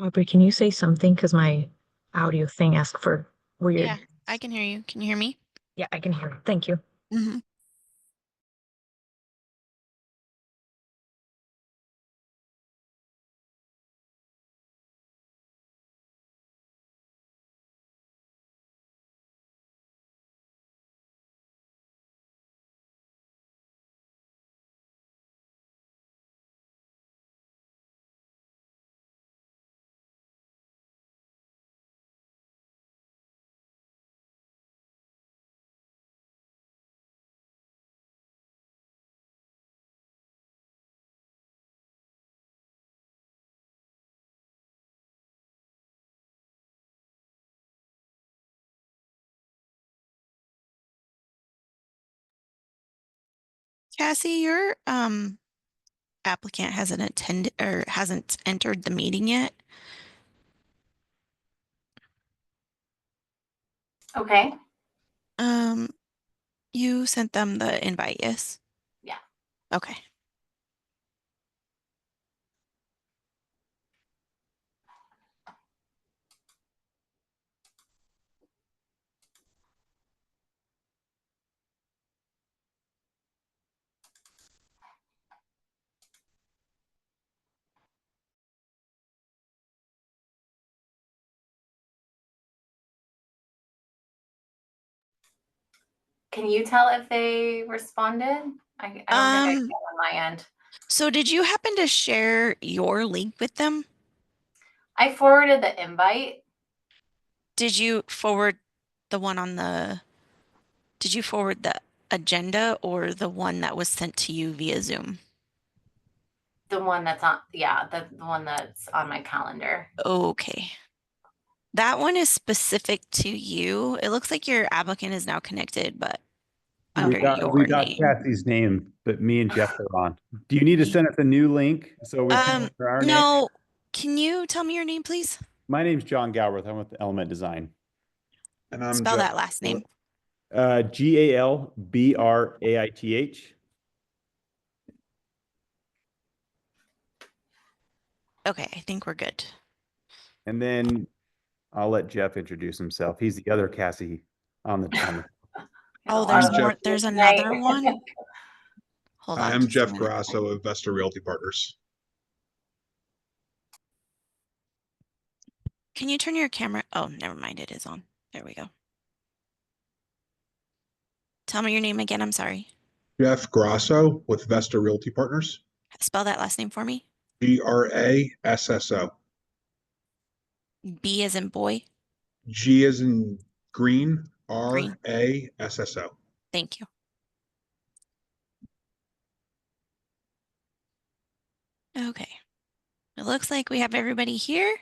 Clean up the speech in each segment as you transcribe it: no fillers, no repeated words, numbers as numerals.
Aubrey, can you say something? Because my audio thing asked for weird. Yeah, I can hear you. Can you hear me? Yeah, I can hear you. Thank you. Mm-hmm. Cassie, your applicant hasn't attended or hasn't entered the meeting yet. Okay. Um, you sent them the invite, yes? Yeah. Okay. Can you tell if they responded? I don't think I can on my end. So did you happen to share your link with them? I forwarded the invite. Did you forward the one on did you forward the agenda or the one that was sent to you via Zoom? The one that's on, yeah, the one that's on my calendar. Okay. That one is specific to you. It looks like your applicant is now connected, but under We your got name. Kathy's name, but me and Jeff are on. Do you need to send us a new link so we can enter our name? No. Can you tell me your name, please? My name's John Galbraith. I'm with Element Design. And I'm Spell Jeff. that last name. Galbraith. Okay, I think we're good. And then I'll let Jeff introduce himself. He's the other Cassie on the. Oh, there's more. There's another one. Hold on. I'm Jeff Grasso of Vesta Realty Partners. Can you turn your camera? Oh, never mind. It is on. There we go. Tell me your name again. I'm sorry. Jeff Grasso with Vesta Realty Partners. Spell that last name for me. Grasso. B as in boy. G as in green. Green. Rasso. Thank you. Okay. It looks like we have everybody here.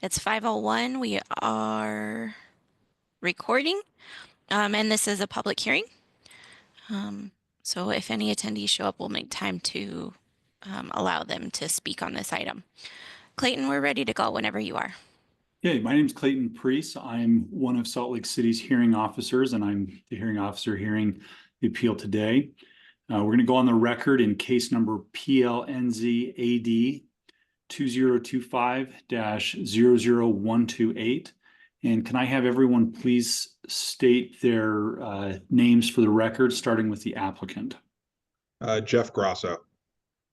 It's 5:01. We are recording. And this is a public hearing. So if any attendees show up, we'll make time to allow them to speak on this item. Clayton, we're ready to go whenever you are. Okay, my name is Clayton Priest. I'm one of Salt Lake City's hearing officers, and I'm the hearing officer hearing the appeal today. We're going to go on the record in case number PLNZ AD 2025-00128. And can I have everyone please state their names for the record, starting with the applicant? Jeff Grasso.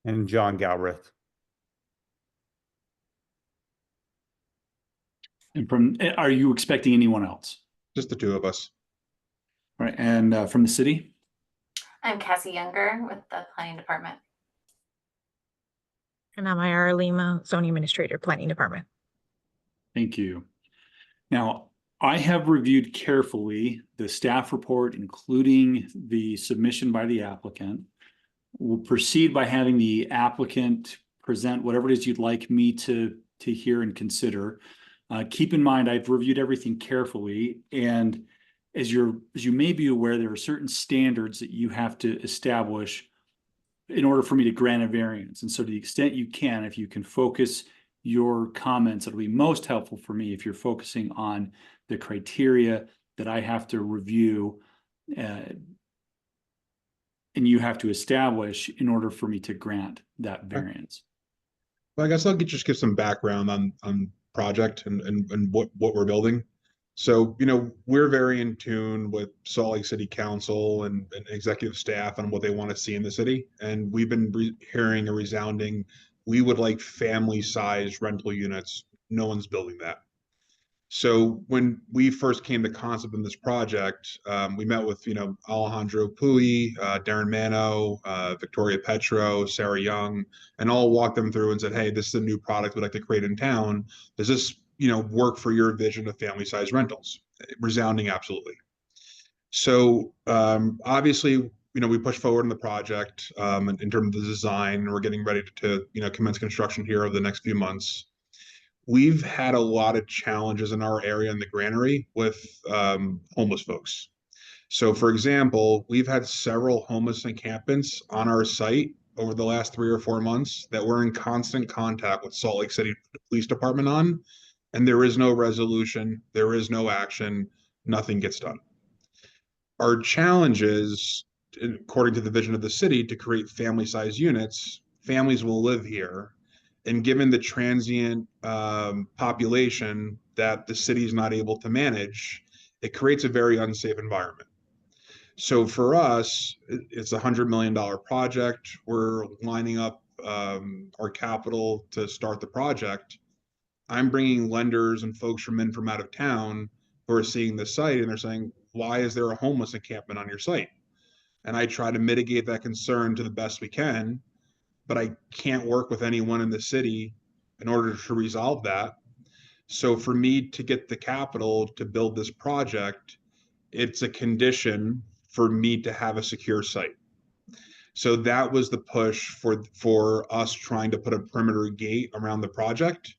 And John Galbraith. And are you expecting anyone else? Just the two of us. All right, and from the city? I'm Cassie Younger with the Planning Department. And I'm Ira Lima, Zoning Administrator, Planning Department. Thank you. Now, I have reviewed carefully the staff report, including the submission by the applicant. We'll proceed by having the applicant present whatever it is you'd like me to hear and consider. Keep in mind, I've reviewed everything carefully, and as you may be aware, there are certain standards that you have to establish in order for me to grant a variance. And so to the extent you can, if you can focus your comments, it'll be most helpful for me if you're focusing on the criteria that I have to review and you have to establish in order for me to grant that variance. Well, I guess I'll just give some background on project and what we're building. So, we're very in tune with Salt Lake City Council and executive staff on what they want to see in the city. And we've been hearing a resounding, we would like family-sized rental units. No one's building that. So when we first came to concept in this project, we met with, Alejandro Puy, Darren Mano, Victoria Petro, Sarah Young, and all walked them through and said, hey, this is a new product we'd like to create in town. Does this, work for your vision of family-sized rentals? Resounding absolutely. So obviously, we pushed forward in the project in terms of the design, and we're getting ready to, commence construction here over the next few months. We've had a lot of challenges in our area in the granary with homeless folks. So, for example, we've had several homeless encampments on our site over the last 3 or 4 months that we're in constant contact with Salt Lake City Police Department on, and there is no resolution, there is no action, nothing gets done. Our challenge is, according to the vision of the city, to create family-sized units. Families will live here, and given the transient population that the city is not able to manage, it creates a very unsafe environment. So for us, it's a $100 million project. We're lining up our capital to start the project. I'm bringing lenders and folks from out of town who are seeing the site, and they're saying, why is there a homeless encampment on your site? And I try to mitigate that concern to the best we can, but I can't work with anyone in the city in order to resolve that. So for me to get the capital to build this project, it's a condition for me to have a secure site. So that was the push for us trying to put a perimeter gate around the project,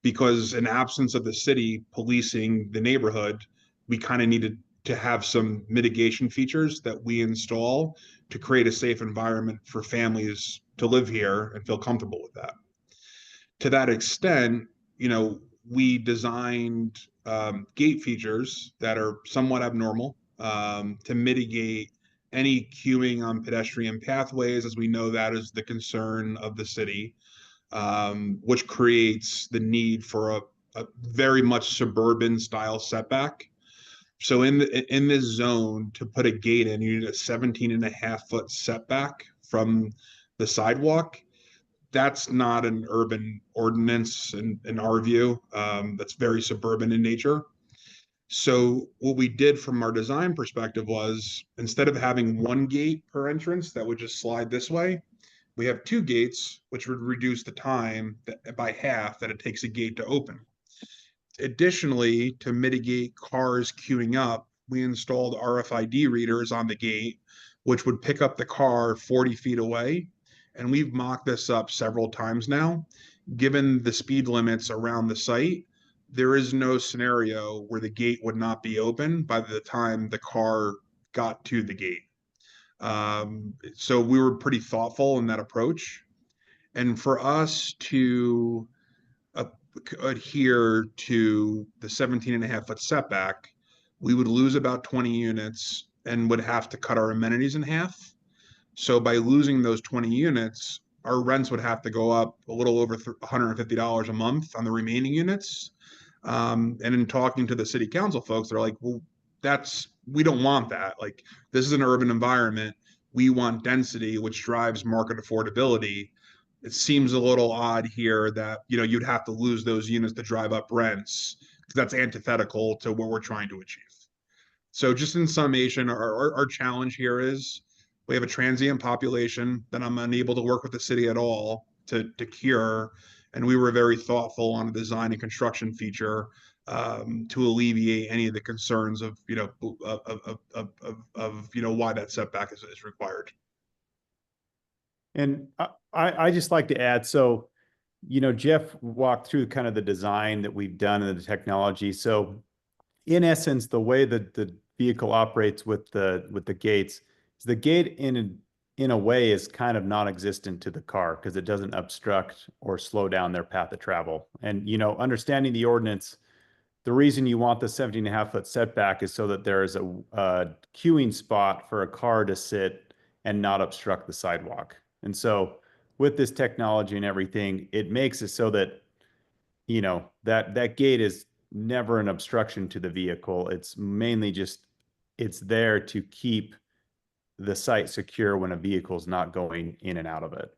because in absence of the city policing the neighborhood, we kind of needed to have some mitigation features that we install to create a safe environment for families to live here and feel comfortable with that. To that extent, we designed gate features that are somewhat abnormal to mitigate any queuing on pedestrian pathways, as we know that is the concern of the city, which creates the need for a very much suburban style setback. So in this zone, to put a gate in, you need a 17.5-foot setback from the sidewalk. That's not an urban ordinance in our view. That's very suburban in nature. So what we did from our design perspective was, instead of having one gate per entrance that would just slide this way, we have 2 gates, which would reduce the time by half that it takes a gate to open. Additionally, to mitigate cars queuing up, we installed RFID readers on the gate, which would pick up the car 40 feet away. And we've mocked this up several times now. Given the speed limits around the site, there is no scenario where the gate would not be open by the time the car got to the gate. So we were pretty thoughtful in that approach. And for us to adhere to the 17.5-foot setback, we would lose about 20 units and would have to cut our amenities in half. So by losing those 20 units, our rents would have to go up a little over $150 a month on the remaining units. And in talking to the city council folks, they're like, well, we don't want that. Like, this is an urban environment. We want density, which drives market affordability. It seems a little odd here that, you'd have to lose those units to drive up rents, because that's antithetical to what we're trying to achieve. So just in summation, our challenge here is we have a transient population that I'm unable to work with the city at all to cure. And we were very thoughtful on a design and construction feature to alleviate any of the concerns of why that setback is required. And I just like to add, so, Jeff walked through kind of the design that we've done and the technology. So in essence, the way that the vehicle operates with the gates is the gate in a way is kind of non-existent to the car, because it doesn't obstruct or slow down their path of travel. And, understanding the ordinance, the reason you want the 17.5-foot setback is so that there is a queuing spot for a car to sit and not obstruct the sidewalk. And so with this technology and everything, it makes it so that you know, that gate is never an obstruction to the vehicle. It's mainly just, it's there to keep the site secure when a vehicle is not going in and out of it.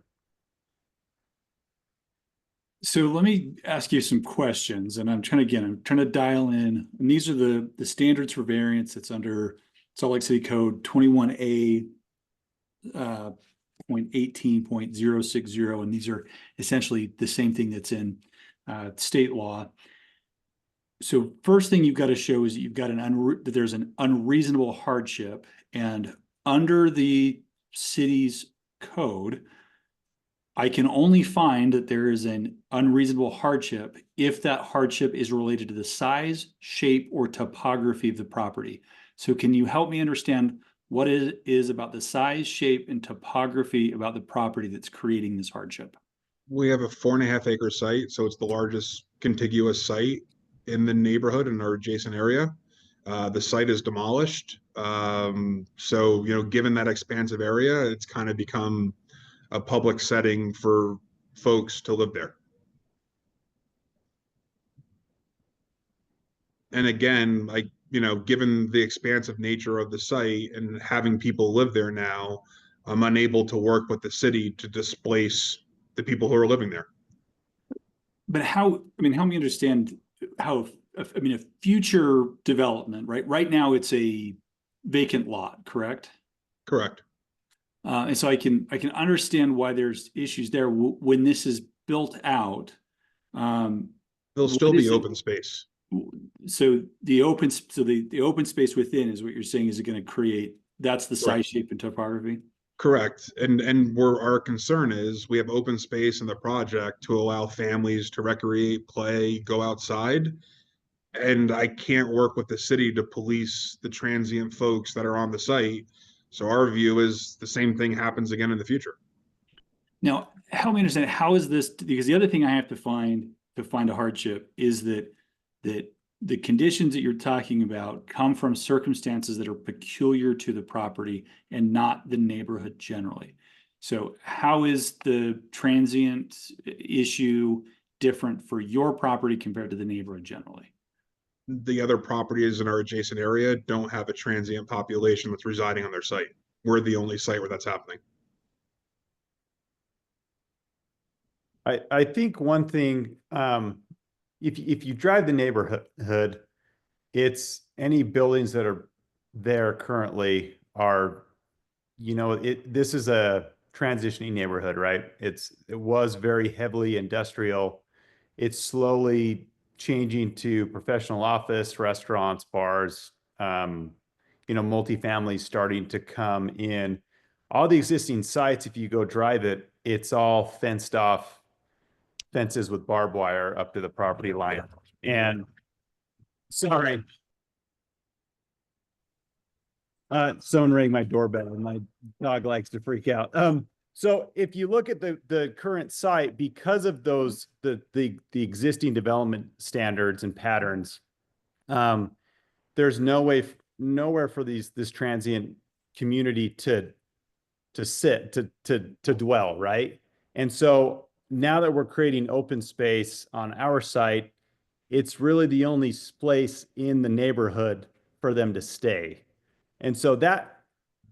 So let me ask you some questions, and I'm trying to dial in. And these are the standards for variance that's under Salt Lake City Code 21A 0.18.060, and these are essentially the same thing that's in state law. So first thing you've got to show is that you've got that there's an unreasonable hardship, and under the city's code, I can only find that there is an unreasonable hardship if that hardship is related to the size, shape, or topography of the property. So can you help me understand what it is about the size, shape, and topography about the property that's creating this hardship? We have a 4.5 acre site, so it's the largest contiguous site in the neighborhood in our adjacent area. The site is demolished. So, you know, given that expansive area, it's kind of become a public setting for folks to live there. And again, like, you know, given the expansive nature of the site and having people live there now, I'm unable to work with the city to displace the people who are living there. But how, I mean, help me understand how, I mean, a future development, right? Right now it's a vacant lot, correct? Correct. And so I can understand why there's issues there when this is built out. There'll still be open space. So the open space within is what you're saying is it going to create, that's the size, shape, and topography? Correct. And where our concern is, we have open space in the project to allow families to recreate, play, go outside. And I can't work with the city to police the transient folks that are on the site. So our view is the same thing happens again in the future. Now, help me understand, how is this, because the other thing I have to find a hardship is that the conditions that you're talking about come from circumstances that are peculiar to the property and not the neighborhood generally. So how is the transient issue different for your property compared to the neighborhood generally? The other properties in our adjacent area don't have a transient population that's residing on their site. We're the only site where that's happening. I think one thing, if you drive the neighborhood, it's any buildings that are there currently are, you know, this is a transitioning neighborhood, right? It was very heavily industrial. It's slowly changing to professional office, restaurants, bars, you know, multifamily starting to come in. All the existing sites, if you go drive it, it's all fenced off, fences with barbed wire up to the property line. And sorry, someone rang my doorbell and my dog likes to freak out. So if you look at the current site, because of those, the existing development standards and patterns, there's nowhere for this transient community to dwell, right? And so now that we're creating open space on our site, it's really the only place in the neighborhood for them to stay. And so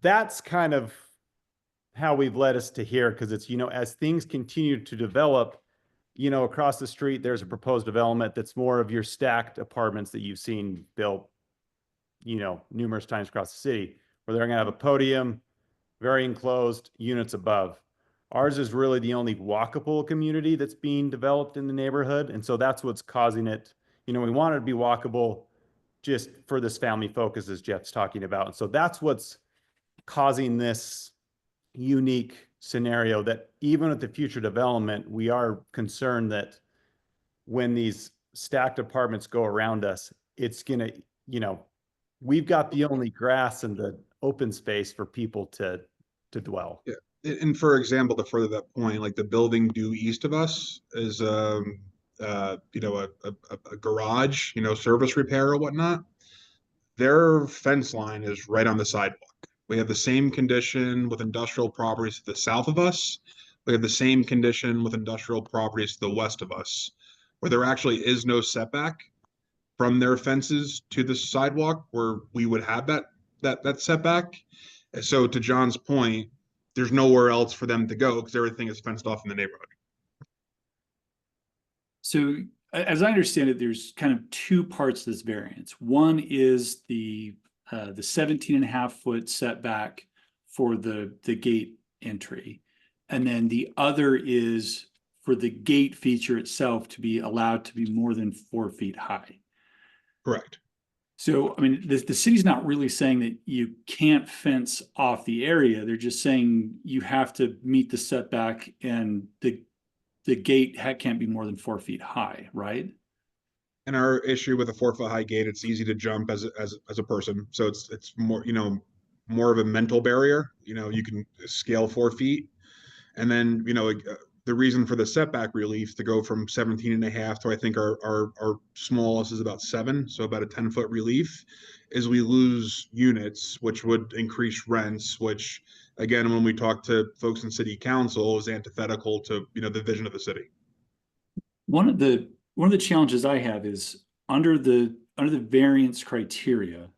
that's kind of how we've led us to here, because it's, you know, as things continue to develop, you know, across the street, there's a proposed development that's more of your stacked apartments that you've seen built, you know, numerous times across the city, where they're going to have a podium, very enclosed, units above. Ours is really the only walkable community that's being developed in the neighborhood. And so that's what's causing it. You know, we want it to be walkable just for this family focus, as Jeff's talking about. And so that's what's causing this unique scenario, that even with the future development, we are concerned that when these stacked apartments go around us, it's going to, you know, we've got the only grass and the open space for people to dwell. Yeah. And for example, to further that point, like the building due east of us is, you know, a garage, you know, service repair or whatnot. Their fence line is right on the sidewalk. We have the same condition with industrial properties to the south of us. We have the same condition with industrial properties to the west of us. where there actually is no setback from their fences to the sidewalk where we would have that setback. And so to John's point, there's nowhere else for them to go because everything is fenced off in the neighborhood. So as I understand it, there's kind of two parts to this variance. One is the 17.5-foot setback for the gate entry. And then the other is for the gate feature itself to be allowed to be more than 4 feet high. Correct. So, I mean, the city's not really saying that you can't fence off the area. They're just saying you have to meet the setback and the gate can't be more than 4 feet high, right? And our issue with a 4-foot high gate, it's easy to jump as a person. So it's more, more of a mental barrier. You can scale 4 feet. And then, the reason for the setback relief to go from 17.5 to I think our smallest is about 7, so about a 10-foot relief, is we lose units, which would increase rents, which again, when we talk to folks in city council, is antithetical to the vision of the city. One of the challenges I have is under the variance criteria,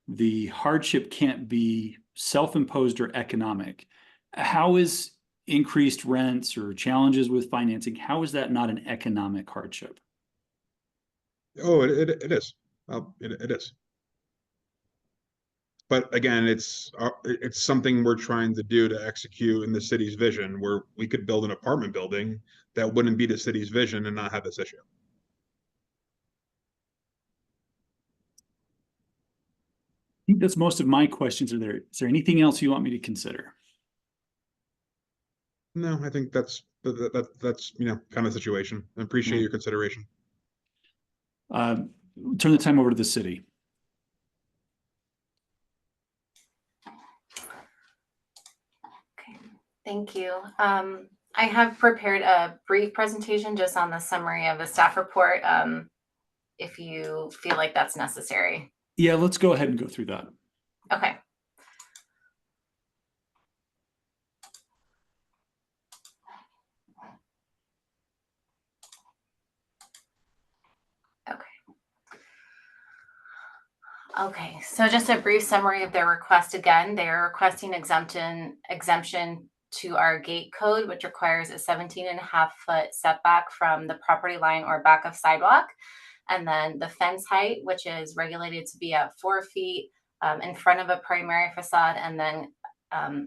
the hardship can't be self-imposed or economic. How is increased rents or challenges with financing, how is that not an economic hardship? Oh, it is. It is. But again, it's something we're trying to do to execute in the city's vision, where we could build an apartment building that wouldn't be the city's vision and not have this issue. I think that's most of my questions. Is there anything else you want me to consider? No, I think that's kind of the situation. I appreciate your consideration. Turn the time over to the city. Okay, thank you. I have prepared a brief presentation just on the summary of the staff report, if you feel like that's necessary. Yeah, let's go ahead and go through that. Okay. Okay, so just a brief summary of their request again. They are requesting exemption to our gate code, which requires a 17.5-foot setback from the property line or back of sidewalk. And then the fence height, which is regulated to be at 4 feet in front of a primary facade, and then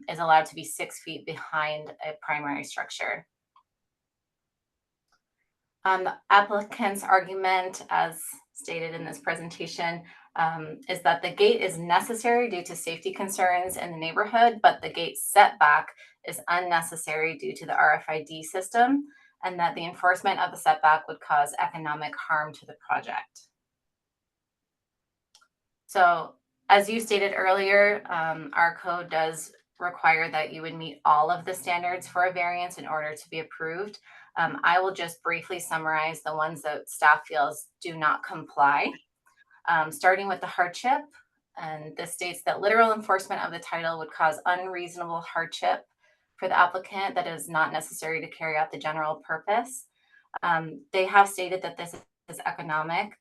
is allowed to be 6 feet behind a primary structure. The applicant's argument, as stated in this presentation, is that the gate is necessary due to safety concerns in the neighborhood, but the gate setback is unnecessary due to the RFID system, and that the enforcement of the setback would cause economic harm to the project. So, as you stated earlier, our code does require that you would meet all of the standards for a variance in order to be approved. I will just briefly summarize the ones that staff feels do not comply. Starting with the hardship, and this states that literal enforcement of the title would cause unreasonable hardship for the applicant that is not necessary to carry out the general purpose. They have stated that this is economic,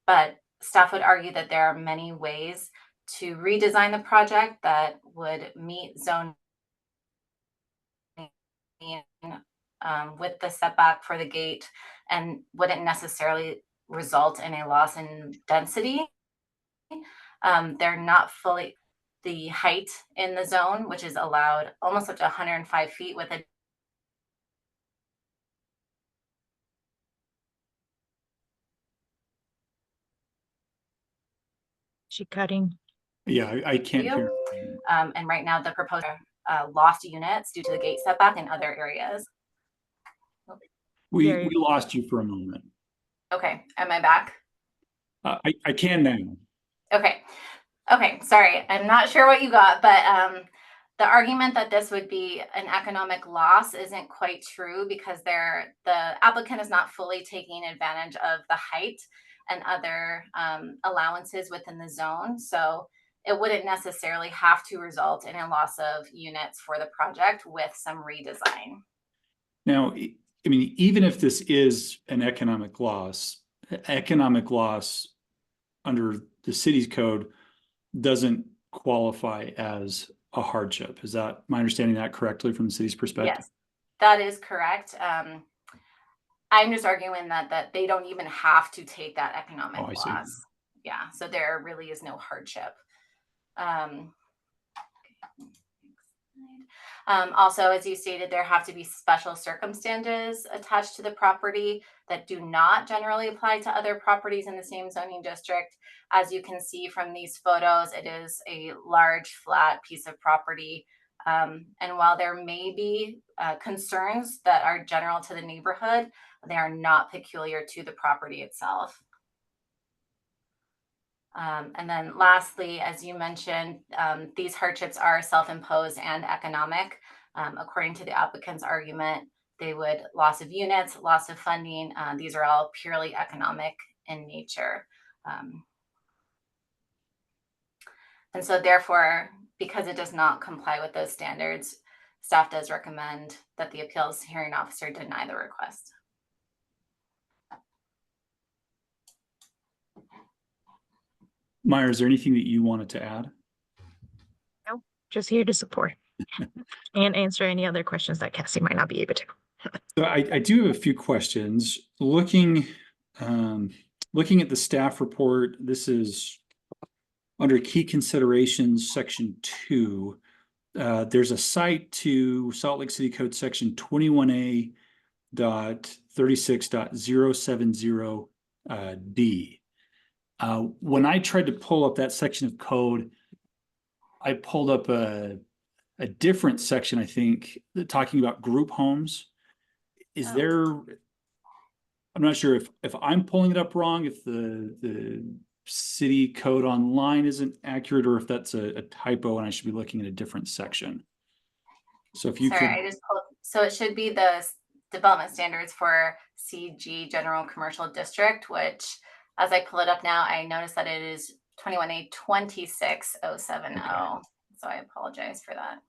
but staff would argue that there are many ways to redesign the project that would meet zoning with the setback for the gate and wouldn't necessarily result in a loss in density. They're not fully the height in the zone, which is allowed almost up to 105 feet with a She cutting. Yeah, I can't hear. and right now the proposed lost units due to the gate setback in other areas. We lost you for a moment. Okay, am I back? I can now. Okay, sorry. I'm not sure what you got, but the argument that this would be an economic loss isn't quite true because the applicant is not fully taking advantage of the height and other allowances within the zone. So it wouldn't necessarily have to result in a loss of units for the project with some redesign. Now, I mean, even if this is an economic loss under the city's code doesn't qualify as a hardship. Is that my understanding that correctly from the city's perspective? Yes, that is correct. I'm just arguing that they don't even have to take that economic Oh, I see. loss. Yeah, so there really is no hardship. Also, as you stated, there have to be special circumstances attached to the property that do not generally apply to other properties in the same zoning district. As you can see from these photos, it is a large flat piece of property. And while there may be concerns that are general to the neighborhood, they are not peculiar to the property itself. And then lastly, as you mentioned, these hardships are self-imposed and economic. According to the applicant's argument, they would loss of units, loss of funding. These are all purely economic in nature. And so therefore, because it does not comply with those standards, staff does recommend that the appeals hearing officer deny the request. Maya, is there anything that you wanted to add? No, just here to support and answer any other questions that Cassie might not be able to. So I do have a few questions. Looking at the staff report, this is under key considerations, section 2. There's a cite to Salt Lake City Code section 21A.36.070 D. When I tried to pull up that section of code, I pulled up a different section, I think, talking about group homes. Is there, I'm not sure if I'm pulling it up wrong, if the city code online isn't accurate, or if that's a typo and I should be looking at a different section. So if you Sorry, could. I just pulled, so it should be the development standards for CG General Commercial District, which as I pull it up now, I noticed that it is 21A 26070. Okay. So I apologize for that.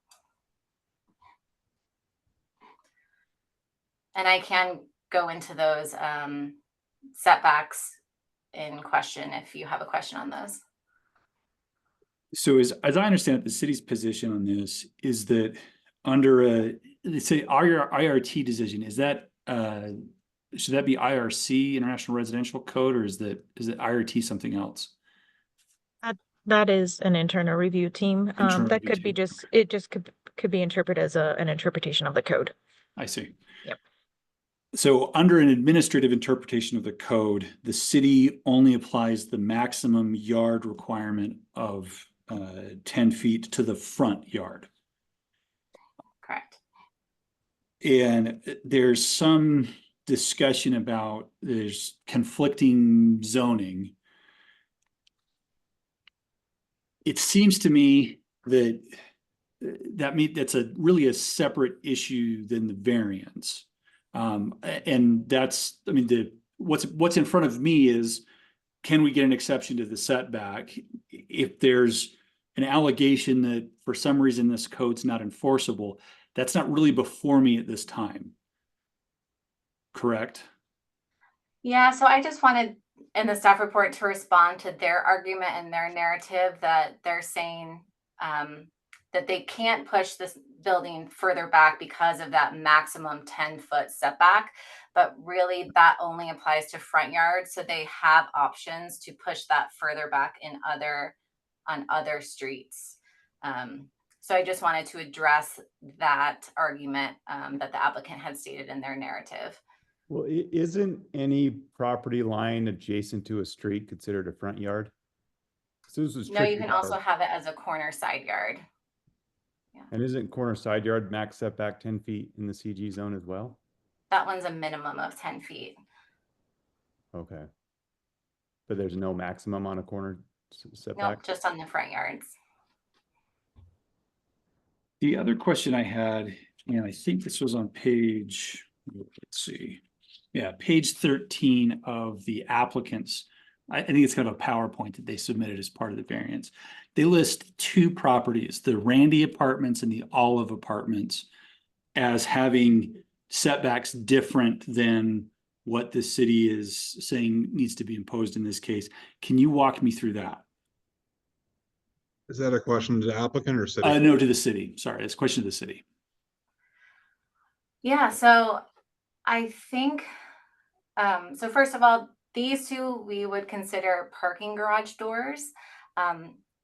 And I can go into those setbacks in question if you have a question on those. So as I understand it, the city's position on this is that under a, let's say IRT decision, is that should that be IRC, International Residential Code, or is it IRT something else? That is an internal review team. That could be just, it just could be interpreted as an interpretation of the code. I see. Yep. So under an administrative interpretation of the code, the city only applies the maximum yard requirement of 10 feet to the front yard. Correct. And there's some discussion about there's conflicting zoning. It seems to me that that's really a separate issue than the variance. And that's, I mean, what's in front of me is, can we get an exception to the setback if there's an allegation that for some reason this code's not enforceable? That's not really before me at this time. Correct? Yeah, so I just wanted in the staff report to respond to their argument and their narrative that they're saying that they can't push this building further back because of that maximum 10-foot setback, but really that only applies to front yards. So they have options to push that further back on other streets. So I just wanted to address that argument that the applicant had stated in their narrative. Well, isn't any property line adjacent to a street considered a front yard? So this was no, you can also have it as a corner side yard. Yeah. And isn't corner side yard max setback 10 feet in the CG zone as well? That one's a minimum of 10 feet. Okay. But there's no maximum on a corner setback? Nope, just on the front yards. The other question I had, and I think this was on page, let's see. Yeah, page 13 of the applicants. I think it's kind of a PowerPoint that they submitted as part of the variance. They list two properties, the Randy Apartments and the Olive Apartments, as having setbacks different than what the city is saying needs to be imposed in this case. Can you walk me through that? Is that a question to the applicant or city? No, to the city. Sorry, it's a question to the city. Yeah, so I think, so first of all, these two we would consider parking garage doors,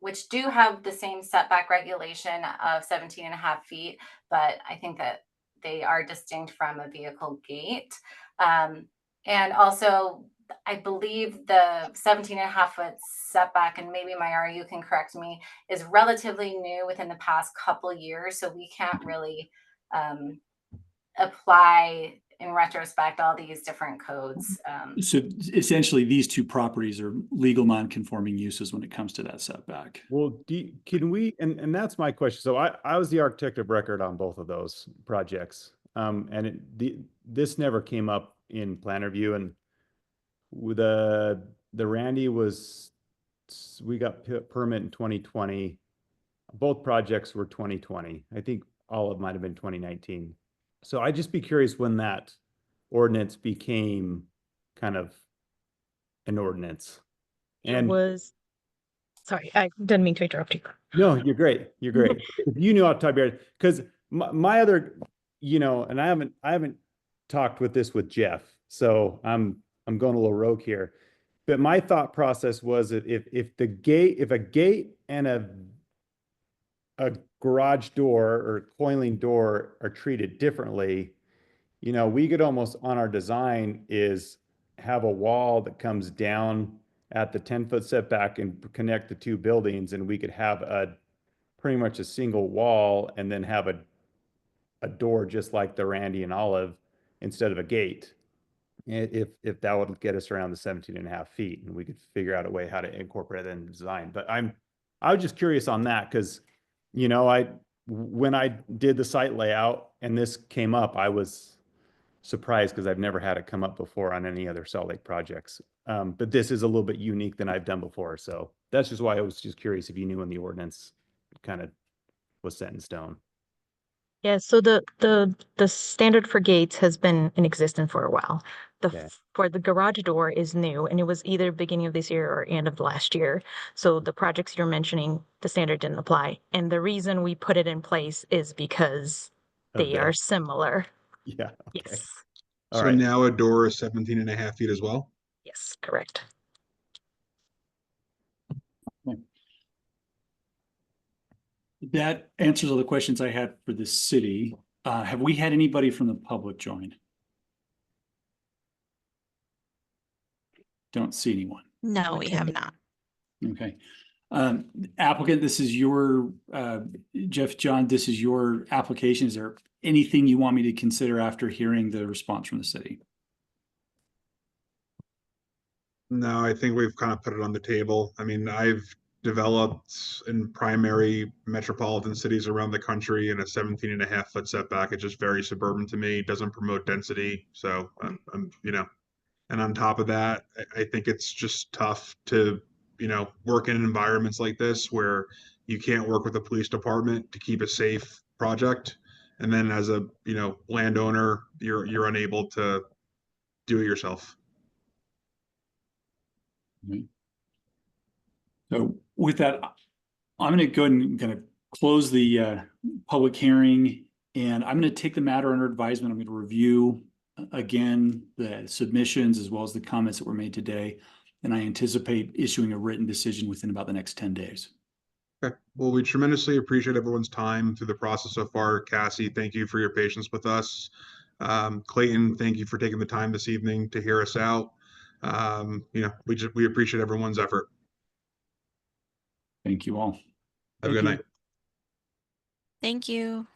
which do have the same setback regulation of 17.5 feet, but I think that they are distinct from a vehicle gate. And also, I believe the 17.5 foot setback, and maybe Mayara, you can correct me, is relatively new within the past couple years. So we can't really apply in retrospect all these different codes. So essentially, these two properties are legal non-conforming uses when it comes to that setback. Well, can we, and that's my question. So I was the architect of record on both of those projects. And this never came up in plan review, and with the Randy we got permit in 2020. Both projects were 2020. I think all of might have been 2019. So I'd just be curious when that ordinance became kind of an ordinance. It was, sorry, I didn't mean to interrupt you. No, you're great. You're great. You knew off the top of your head, because my other, and I haven't talked with this with Jeff, so I'm going a little rogue here. But my thought process was that if a gate and a garage door or coiling door are treated differently, we could almost, on our design, is have a wall that comes down at the 10-foot setback and connect the two buildings, and we could have pretty much a single wall and then have a door just like the Randy and Olive instead of a gate. If that would get us around the 17.5 feet, and we could figure out a way how to incorporate that in the design. But I was just curious on that, because when I did the site layout and this came up, I was surprised because I've never had it come up before on any other Salt Lake projects. But this is a little bit unique than I've done before. So that's just why I was just curious if you knew when the ordinance kind of was set in stone. Yeah, so the standard for gates has been in existence for a while. Okay. For the garage door is new, and it was either beginning of this year or end of last year. So the projects you're mentioning, the standard didn't apply. And the reason we put it in place is because they are similar. Yeah. Okay. Yes. All So right. now a door is 17.5 feet as well? Yes, correct. That answers all the questions I had for the city. Have we had anybody from the public join? Don't see anyone. No, we have not. Okay. Applicant, this is your, Jeff, John, this is your application. Is there anything you want me to consider after hearing the response from the city? No, I think we've kind of put it on the table. I mean, I've developed in primary metropolitan cities around the country in a 17.5 foot setback. It's just very suburban to me. It doesn't promote density. So and on top of that, I think it's just tough to, work in environments like this where you can't work with the police department to keep a safe project. And then as a, landowner, you're unable to do it yourself. So with that, I'm going to go ahead and kind of close the public hearing, and I'm going to take the matter under advisement. I'm going to review again the submissions as well as the comments that were made today, and I anticipate issuing a written decision within about the next 10 days. Okay. Well, we tremendously appreciate everyone's time through the process so far. Cassie, thank you for your patience with us. Clayton, thank you for taking the time this evening to hear us out. We appreciate everyone's effort. Thank you all. Have a good night. Thank you.